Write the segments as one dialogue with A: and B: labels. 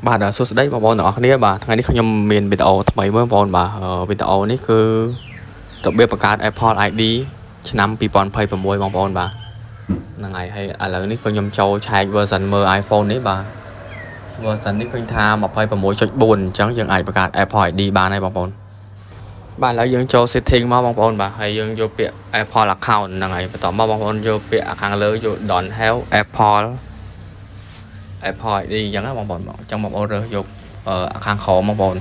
A: បាទសួស្តីបងប្អូនទាំងអស់គ្នាបាទថ្ងៃនេះខ្ញុំមានវីដេអូថ្មីមួយបងប្អូនបាទវីដេអូនេះគឺរបៀបបង្កើត Apple ID ឆ្នាំ2026បងប្អូនបាទហ្នឹងហើយហើយឥឡូវនេះក៏ខ្ញុំចូលឆែក version មើល iPhone នេះបាទ version នេះឃើញថា 26.4 អញ្ចឹងយើងអាចបង្កើត Apple ID បានហើយបងប្អូនបាទឥឡូវយើងចូល setting មកបងប្អូនបាទហើយយើងយកពាក្យ Apple account ហ្នឹងហើយបន្តមកបងប្អូនយកពាក្យខាងលើយក don't have Apple ID អញ្ចឹងណាបងប្អូនអញ្ចឹងបងប្អូនរើសយកខាងក្រោមបងប្អូន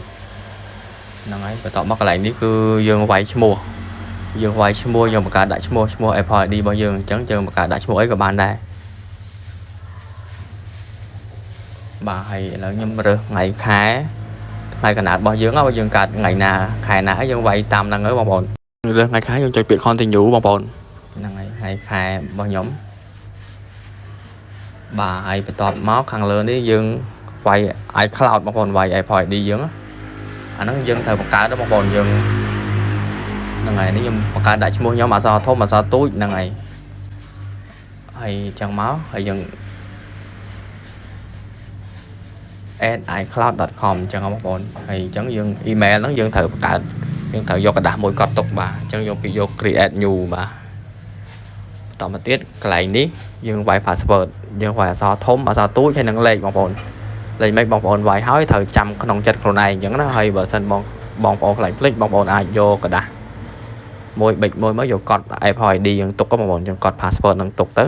A: ហ្នឹងហើយបន្តមកកន្លែងនេះគឺយើងវាយឈ្មោះយើងបង្កើតដាក់ឈ្មោះ Apple ID របស់យើងអញ្ចឹងយើងបង្កើតដាក់ឈ្មោះអីក៏បានដែរបាទហើយឥឡូវខ្ញុំរើសថ្ងៃខែថ្ងៃកណាត់របស់យើងបើយើងកើតថ្ងៃណាខែណាហើយយើងវាយតាមហ្នឹងហើយបងប្អូនរើសថ្ងៃខែយើងចុចពាក្យ continue បងប្អូនហ្នឹងហើយថ្ងៃខែរបស់ខ្ញុំបាទហើយបន្ទាប់មកខាងលើនេះយើងវាយ iCloud បងប្អូនវាយ Apple ID យើងអាហ្នឹងយើងត្រូវបង្កើតបងប្អូនយើងហ្នឹងហើយនេះខ្ញុំបង្កើតដាក់ឈ្មោះខ្ញុំអក្សរធំអក្សរទូចហ្នឹងហើយហើយចឹងមកហើយយើង @icloud.com អញ្ចឹងបងប្អូនហើយអញ្ចឹងយើង email ហ្នឹងយើងត្រូវបង្កើតយើងត្រូវយកกระดาษមួយកត់ទុកបាទអញ្ចឹងយក create new បាទបន្តមកទៀតកន្លែងនេះយើងវាយ password យើងវាយអក្សរធំអក្សរទូចហើយនឹងលេខបងប្អូនលេខមិនបងប្អូនវាយហើយត្រូវចាំក្នុងចិត្តខ្លួនឯងអញ្ចឹងណាហើយបើសិនបងប្អូនខ្លាចភ្លេចបងប្អូនអាចយកกระดาษមួយប៊ិចមួយមកយកកត់ Apple ID យើងទុកបងប្អូនយើងកត់ password នឹងទុកទៅ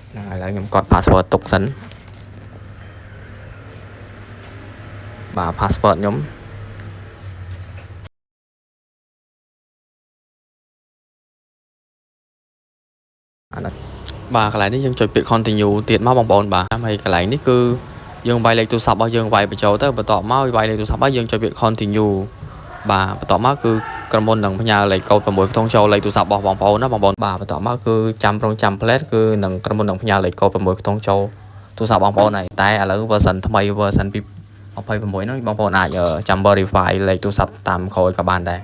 A: ហ្នឹងហើយឥឡូវខ្ញុំកត់ password ទុកសិនបាទ password ខ្ញុំអានេះបាទកន្លែងនេះយើងចុចពាក្យ continue ទៀតមកបងប្អូនបាទហើយកន្លែងនេះគឺយើងវាយលេខទូរស័ព្ទរបស់យើងវាយបញ្ចូលទៅបន្ទាប់មកវាយលេខទូរស័ព្ទហើយយើងចុចពាក្យ continue បាទបន្ទាប់មកគឺក្រុមហ៊ុននឹងផ្ញើលេខកូដ6ខ្ទង់ចូលលេខទូរស័ព្ទរបស់បងប្អូនណាបងប្អូនបាទបន្ទាប់មកគឺចាំផ្លែតគឺនឹងក្រុមហ៊ុននឹងផ្ញើលេខកូដ6ខ្ទង់ចូលទូរស័ព្ទបងប្អូនហើយតែឥឡូវ version ថ្មី version 26ហ្នឹងបងប្អូនអាចចាំ verify លេខទូរស័ព្ទតាមក្រោយក៏បានដែរ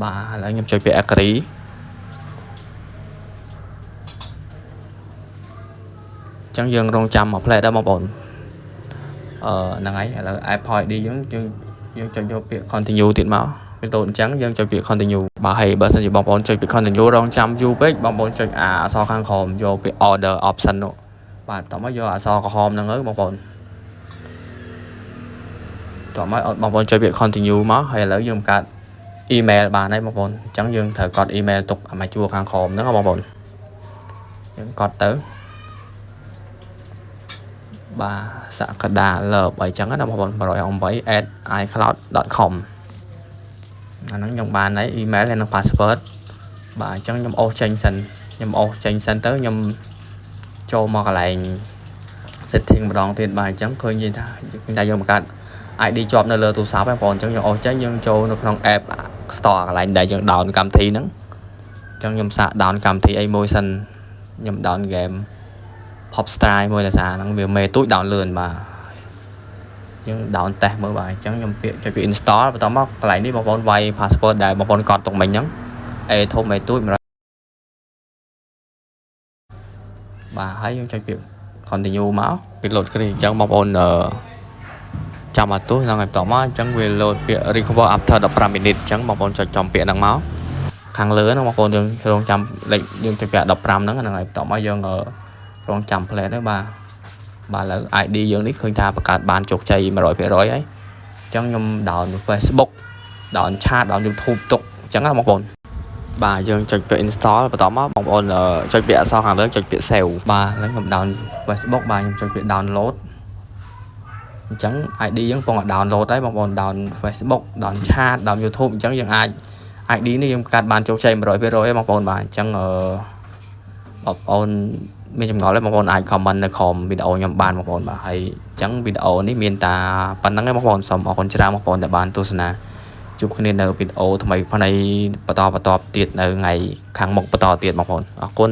A: បាទឥឡូវខ្ញុំចុចពាក្យ agreeចឹងយើងរងចាំមួយផ្លែតដែរបងប្អូនហ្នឹងហើយឥឡូវ Apple ID យើងចុចយកពាក្យ continue ទៀតមកវាទៅអញ្ចឹងយើងចុចពាក្យ continue បាទហើយបើសិនជាបងប្អូនចុចពាក្យ continue រងចាំយូរពេកបងប្អូនចុចអក្សរខាងក្រោមយកពាក្យ order option នោះបាទតោះមកយកអក្សរក្រហមហ្នឹងទៅបងប្អូនតោះមកបងប្អូនចុចពាក្យ continue មកហើយឥឡូវយើងបង្កើត email បានហើយបងប្អូនអញ្ចឹងយើងត្រូវកត់ email ទុកអាមកជួរខាងក្រោមហ្នឹងបងប្អូនយើងកត់ទៅបាទសក្តាលើបអីចឹងណាបងប្អូន 108@icloud.com អាហ្នឹងខ្ញុំបានហើយ email ហើយនិង password បាទអញ្ចឹងខ្ញុំអូសចេញសិនទៅខ្ញុំចូលមកកន្លែង setting ម្ដងទៀតបាទអញ្ចឹងឃើញថាយើងបង្កើត ID ជាប់នៅលើទូរស័ព្ទហ្នឹងបងប្អូនអញ្ចឹងយើងអូសចេញយើងចូលនៅក្នុង app store កន្លែងដែលយើង down កម្មវិធីហ្នឹងអញ្ចឹងខ្ញុំសាក down កម្មវិធីអីមួយសិនខ្ញុំ down game Popstar មួយដោយសារហ្នឹងវាមេទូច down លឿនបាទយើង down test មើលបាទអញ្ចឹងខ្ញុំពាក្យចុចពាក្យ install បន្តមកកន្លែងនេះបងប្អូនវាយ password ដែលបងប្អូនកត់ទុកមិញហ្នឹងធំទូចបាទហើយយើងចុចពាក្យ continue មកវា load គ្រីអញ្ចឹងបងប្អូនចាំឲ្យទោះហ្នឹងហើយបន្តមកអញ្ចឹងវា load ពាក្យ recover after 15 minute អញ្ចឹងបងប្អូនចុចចំពាក្យហ្នឹងមកខាងលើហ្នឹងបងប្អូនយើងរងចាំលេខយើងចុចពាក្យ15ហ្នឹងហើយបន្តមកយើងរងចាំផ្លែតទៅបាទឥឡូវ ID យើងនេះឃើញថាបង្កើតបានជោគជ័យ 100% ហើយអញ្ចឹងខ្ញុំ down Facebook down chat down YouTube ទុកអញ្ចឹងណាបងប្អូនបាទយើងចុចពាក្យ install បន្តមកបងប្អូនចុចពាក្យអក្សរខាងលើចុចពាក្យ save បាទឥឡូវខ្ញុំ down Facebook បាទខ្ញុំចុចពាក្យ download អញ្ចឹង ID យើងកំពុងតែ download ហើយបងប្អូន down Facebook down chat down YouTube អញ្ចឹងយើងអាច ID នេះយើងបង្កើតបានជោគជ័យ 100% ហើយបងប្អូនបាទអញ្ចឹងបងប្អូនមានចម្ងល់ទេបងប្អូនអាច comment នៅក្រោមវីដេអូខ្ញុំបានបងប្អូនបាទហើយអញ្ចឹងវីដេអូនេះមានតែប៉ុណ្្នឹងឯងបងប្អូនសូមអរគុណច្រើនបងប្អូនដែលបានទស្សនាជួបគ្នានៅវីដេអូថ្មីផ្នែកបន្តទៀតនៅថ្ងៃខាងមុខបន្តទៀតបងប្អូនអរគុណ